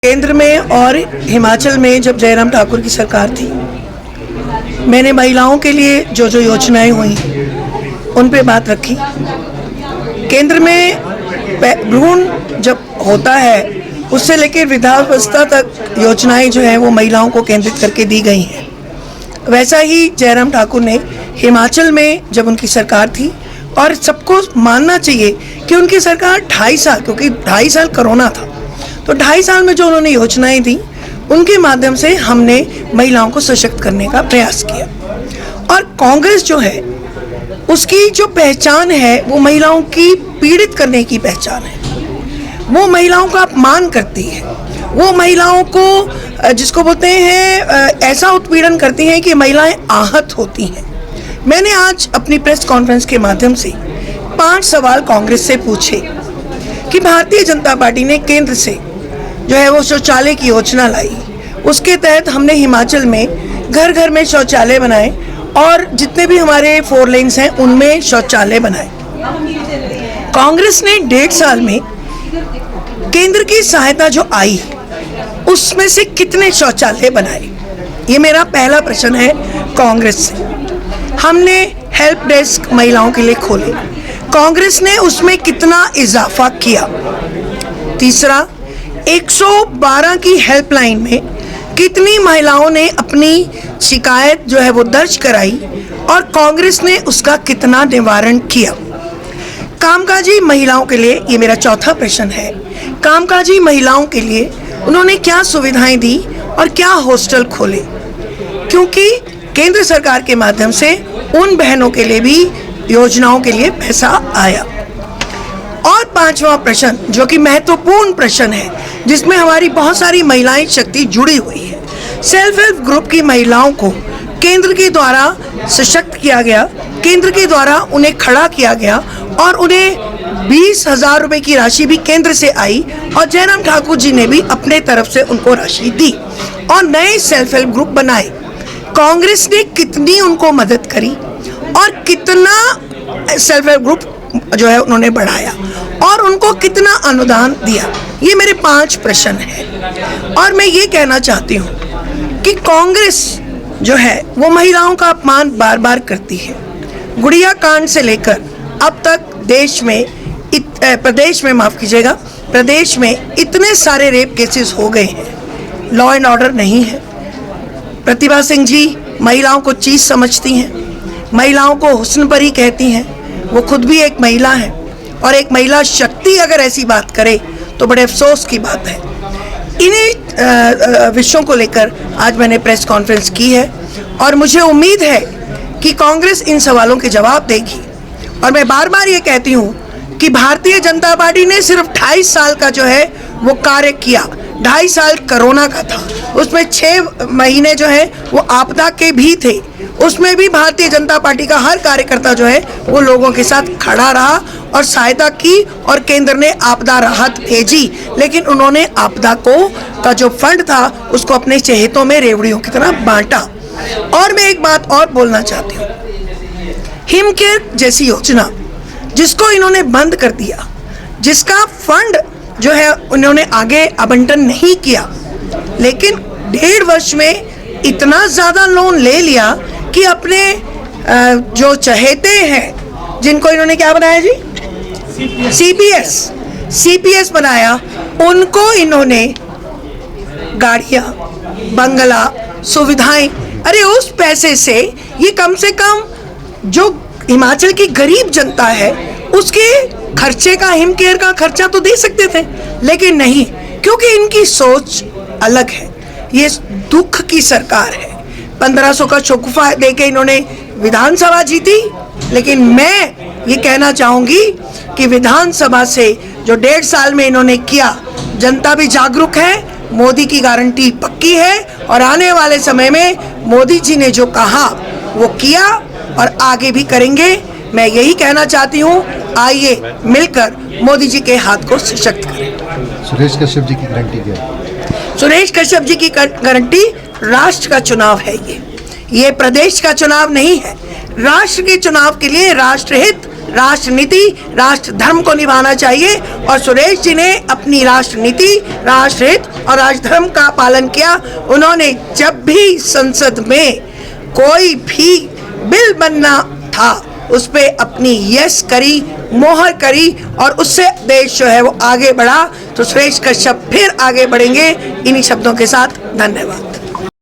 केंद्र में और हिमाचल में जब जयराम ठाकुर की सरकार थी, मैंने महिलाओं के लिए जो जो योजनाएं हुई उन पे बात रखी। केंद्र में भ्रूण जब होता है उससे लेकर वृद्धावस्था तक योजनाएं जो है वो महिलाओं को केंद्रित करके दी गई हैं। वैसा ही जयराम ठाकुर ने हिमाचल में जब उनकी सरकार थी, और सबको मानना चाहिए कि उनकी सरकार 2.5 साल, क्योंकि 2.5 साल कोरोना था, तो 2.5 साल में जो उन्होंने योजनाएं दी उनके माध्यम से हमने महिलाओं को सशक्त करने का प्रयास किया। और कांग्रेस जो है उसकी जो पहचान है वो महिलाओं की पीड़ित करने की पहचान है। वो महिलाओं का अपमान करती है, वो महिलाओं को जिसको बोलते हैं ऐसा उत्पीड़न करती हैं कि महिलाएं आहत होती हैं। मैंने आज अपनी प्रेस कॉन्फ्रेंस के माध्यम से 5 सवाल कांग्रेस से पूछे कि भारतीय जनता पार्टी ने केंद्र से जो है वो शौचालय की योजना लाई, उसके तहत हमने हिमाचल में घर घर में शौचालय बनाए और जितने भी हमारे 4 लेन्स हैं उनमें शौचालय बनाए। कांग्रेस ने 1.5 साल में केंद्र की सहायता जो आई उसमें से कितने शौचालय बनाए, ये मेरा पहला प्रश्न है कांग्रेस से। हमने हेल्प डेस्क महिलाओं के लिए खोले, कांग्रेस ने उसमें कितना इजाफा किया। तीसरा, 112 की हेल्पलाइन में कितनी महिलाओं ने अपनी शिकायत जो है वो दर्ज कराई और कांग्रेस ने उसका कितना निवारण किया। कामकाजी महिलाओं के लिए, ये मेरा चौथा प्रश्न है, कामकाजी महिलाओं के लिए उन्होंने क्या सुविधाएं दी और क्या हॉस्टल खोले, क्योंकि केंद्र सरकार के माध्यम से उन बहनों के लिए भी योजनाओं के लिए पैसा आया। और 5वां प्रश्न जो कि महत्वपूर्ण प्रश्न है, जिसमें हमारी बहुत सारी महिलाएं शक्ति जुड़ी हुई है, सेल्फ हेल्प ग्रुप की महिलाओं को केंद्र के द्वारा सशक्त किया गया, केंद्र के द्वारा उन्हें खड़ा किया गया और उन्हें 20,000 रुपए की राशि भी केंद्र से आई और जयराम ठाकुर जी ने भी अपने तरफ से उनको राशि दी और नए सेल्फ हेल्प ग्रुप बनाए। कांग्रेस ने कितनी उनको मदद करी और कितना सेल्फ हेल्प ग्रुप जो है उन्होंने बढ़ाया और उनको कितना अनुदान दिया, ये मेरे 5 प्रश्न हैं। और मैं ये कहना चाहती हूँ कि कांग्रेस जो है वो महिलाओं का अपमान बार बार करती है। गुड़िया कांड से लेकर अब तक प्रदेश में इतने सारे रेप केसेस हो गए हैं, लॉ एंड ऑर्डर नहीं है। प्रतिभा सिंह जी महिलाओं को चीज़ समझती हैं, महिलाओं को हुस्न परी कहती हैं, वो खुद भी एक महिला है और एक महिला शक्ति अगर ऐसी बात करे तो बड़े अफसोस की बात है। इन्हीं विषयों को लेकर आज मैंने प्रेस कॉन्फ्रेंस की है और मुझे उम्मीद है कि कांग्रेस इन सवालों के जवाब देगी। और मैं बार बार ये कहती हूँ कि भारतीय जनता पार्टी ने सिर्फ 2.5 साल का जो है वो कार्य किया। 2.5 साल कोरोना का था, उसमें 6 महीने जो है वो आपदा के भी थे, उसमें भी भारतीय जनता पार्टी का हर कार्यकर्ता जो है वो लोगों के साथ खड़ा रहा और सहायता की और केंद्र ने आपदा राहत भेजी, लेकिन उन्होंने आपदा का जो फंड था उसको अपने चहेतों में रेवड़ियों की तरह बांटा। और मैं एक बात और बोलना चाहती हूँ, हिमकेयर जैसी योजना जिसको इन्होंने बंद कर दिया, जिसका फंड जो है उन्होंने आगे आवंटन नहीं किया, लेकिन 1.5 वर्ष में इतना ज़्यादा लोन ले लिया कि अपने जो चहेते हैं जिनको इन्होंने क्या बनाया जी, सीपीएस बनाया, उनको इन्होंने गाड़ियाँ, बंगला, सुविधाएं, अरे उस पैसे से ये कम से कम जो हिमाचल की गरीब जनता है उसके खर्चे का, हिमकेयर का खर्चा तो दे सकते थे, लेकिन नहीं, क्योंकि इनकी सोच अलग है। ये दुख की सरकार है। 1500 का शोकुफा देके इन्होंने विधानसभा जीती, लेकिन मैं ये कहना चाहूँगी कि विधानसभा से जो 1.5 साल में इन्होंने किया, जनता भी जागरूक है, मोदी की गारंटी पक्की है और आने वाले समय में मोदी जी ने जो कहा वो किया और आगे भी करेंगे। मैं यही कहना चाहती हूँ, आइए मिलकर मोदी जी के हाथ को सशक्त करें। सुरेश कश्यप जी की गारंटी क्या है? सुरेश कश्यप जी की गारंटी राष्ट्र का चुनाव है, ये प्रदेश का चुनाव नहीं है। राष्ट्र के चुनाव के लिए राष्ट्रहित राष्ट्रनीति, राष्ट्र धर्म को निभाना चाहिए। और सुरेश जी ने अपनी राष्ट्रनीति, राष्ट्रहित और राष्ट्रधर्म का पालन किया। उन्होंने जब भी संसद में कोई भी बिल बनना था उस पे अपनी यस करी, मोहर करी और उससे देश जो है वो आगे बढ़ा। तो सुरेश कश्यप फिर आगे बढ़ेंगे। इन्हीं शब्दों के साथ धन्यवाद।